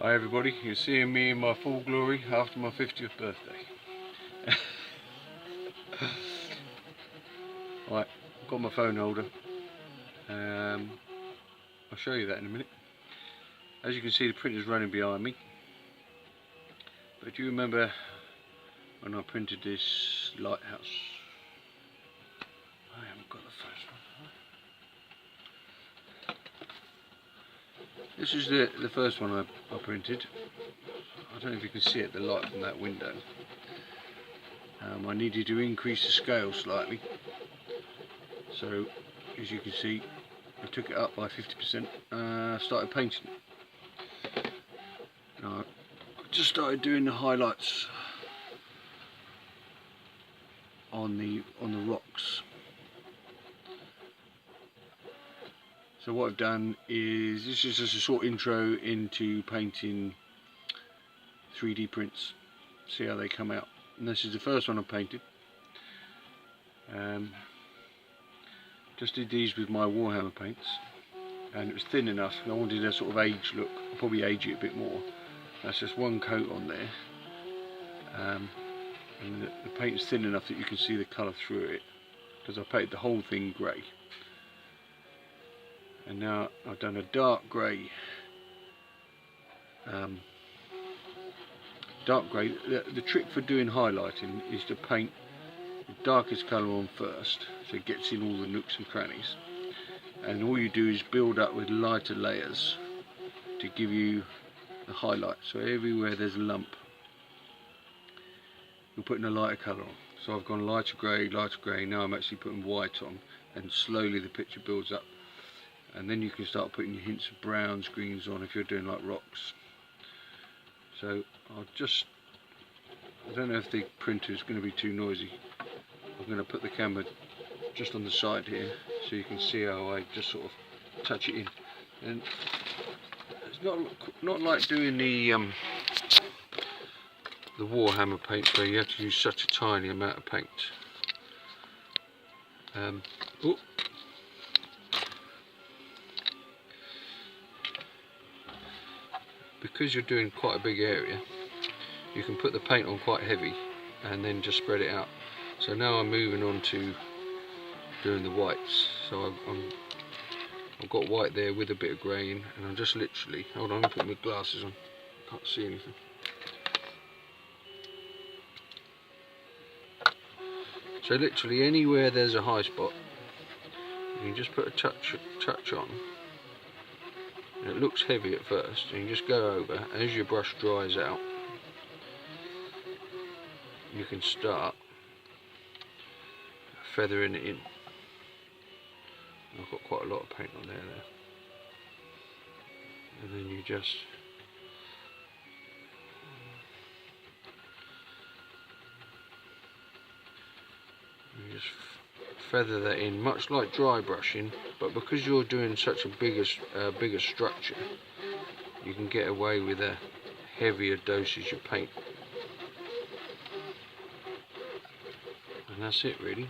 Hi everybody, you're seeing me in my full glory after my 50th birthday. Right, I've got my phone holder. I'll show you that in a minute. As you can see, the printer's running behind me. But do you remember when I printed this lighthouse? I haven't got the first one. This is the first one I printed. I don't know if you can see it, the light from that window. I needed to increase the scale slightly. So, as you can see, I took it up by 50%, started painting it. Now, I just started doing the highlights on the rocks. So what I've done is, this is just a short intro into painting 3D prints, see how they come out. And this is the first one I painted. Just did these with my Warhammer paints, and it was thin enough. I wanted a sort of age look. I'll probably age it a bit more. That's just one coat on there, and the paint is thin enough that you can see the colour through it, because I painted the whole thing grey. And now I've done a dark grey. The trick for doing highlighting is to paint the darkest colour on first, so it gets in all the nooks and crannies, and all you do is build up with lighter layers to give you the highlight. So everywhere there's a lump, you're putting a lighter colour on. So I've gone lighter grey, now I'm actually putting white on, and slowly the picture builds up, and then you can start putting your hints of browns, greens on if you're doing like rocks. So I don't know if the printer is going to be too noisy. I'm going to put the camera just on the side here so you can see how I just sort of touch it in. And it's not like doing the Warhammer paint where you have to use such a tiny amount of paint. Because you're doing quite a big area, you can put the paint on quite heavy and then just spread it out. So now I'm moving on to doing the whites. So I've got white there with a bit of grey in, and I'm just literally, hold on, I'm putting my glasses on, can't see anything. So literally anywhere there's a high spot, you can just put a touch on. And it looks heavy at first, and you just go over. As your brush dries out, you can start feathering it in. I've got quite a lot of paint on there, and then you just feather that in, much like dry brushing, but because you're doing such a bigger structure, you can get away with a heavier dosage of paint. And that's it really.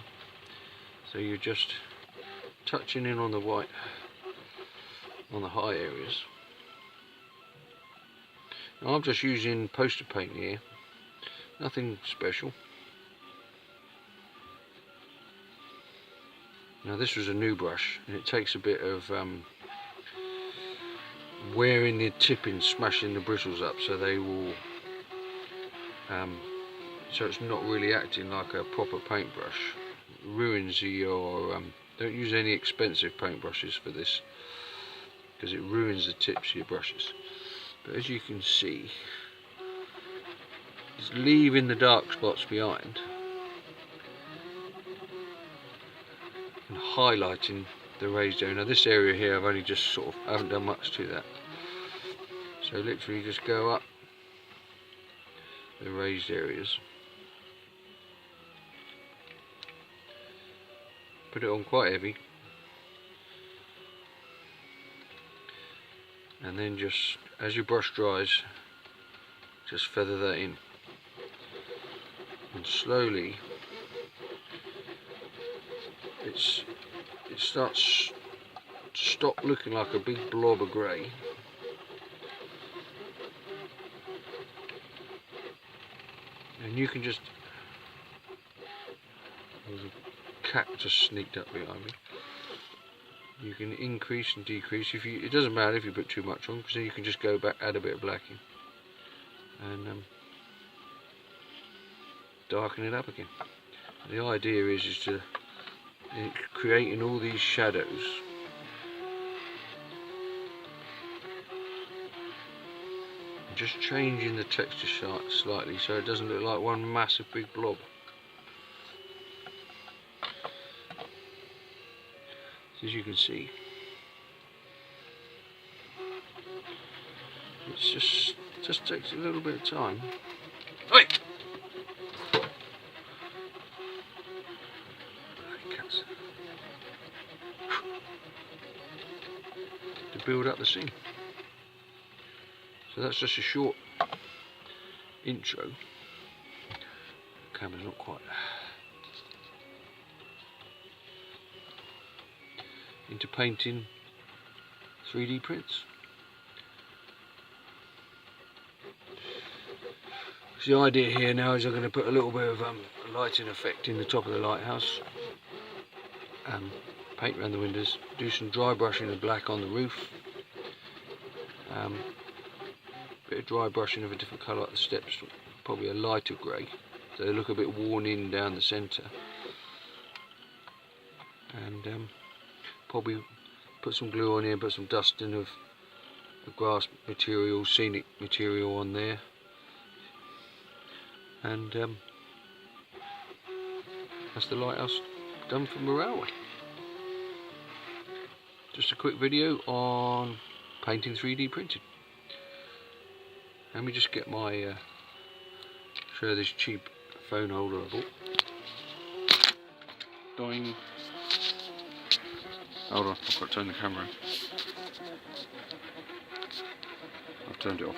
So you're just touching in on the white on the high areas. Now I'm just using poster paint here, nothing special. Now this was a new brush, and it takes a bit of wearing the tip in, smashing the bristles up, so they will so it's not really acting like a proper paintbrush. It ruins your don't use any expensive paintbrushes for this, because it ruins the tips of your brushes. But as you can see, it's leaving the dark spots behind and highlighting the raised area. Now this area here, I've only just sort of, I haven't done much to that. So literally just go up the raised areas, put it on quite heavy, and then just, as your brush dries, just feather that in, and slowly it starts to stop looking like a big blob of grey, And you can just, there's a cat just sneaked up behind me. You can increase and decrease. It doesn't matter if you put too much on, because then you can just go back, add a bit of blacking, and darken it up again. The idea is to creating all these shadows and just changing the texture slightly so it doesn't look like one massive big blob. As you can see, it just takes a little bit of time. Oi! To build up the scene. So that's just a short intro. The camera's not quite into painting 3D prints. So the idea here now is I'm going to put a little bit of lighting effect in the top of the lighthouse, paint around the windows, do some dry brushing of black on the roof, bit of dry brushing of a different colour like the steps, probably a lighter grey, so they look a bit worn in down the centre, and probably put some glue on here, put some dusting of the grass material, scenic material on there, and that's the lighthouse done from the railway. Just a quick video on painting 3D printed. Let me just get my show this cheap phone holder I bought. Doing. Hold on, I've got to turn the camera on. I've turned it off.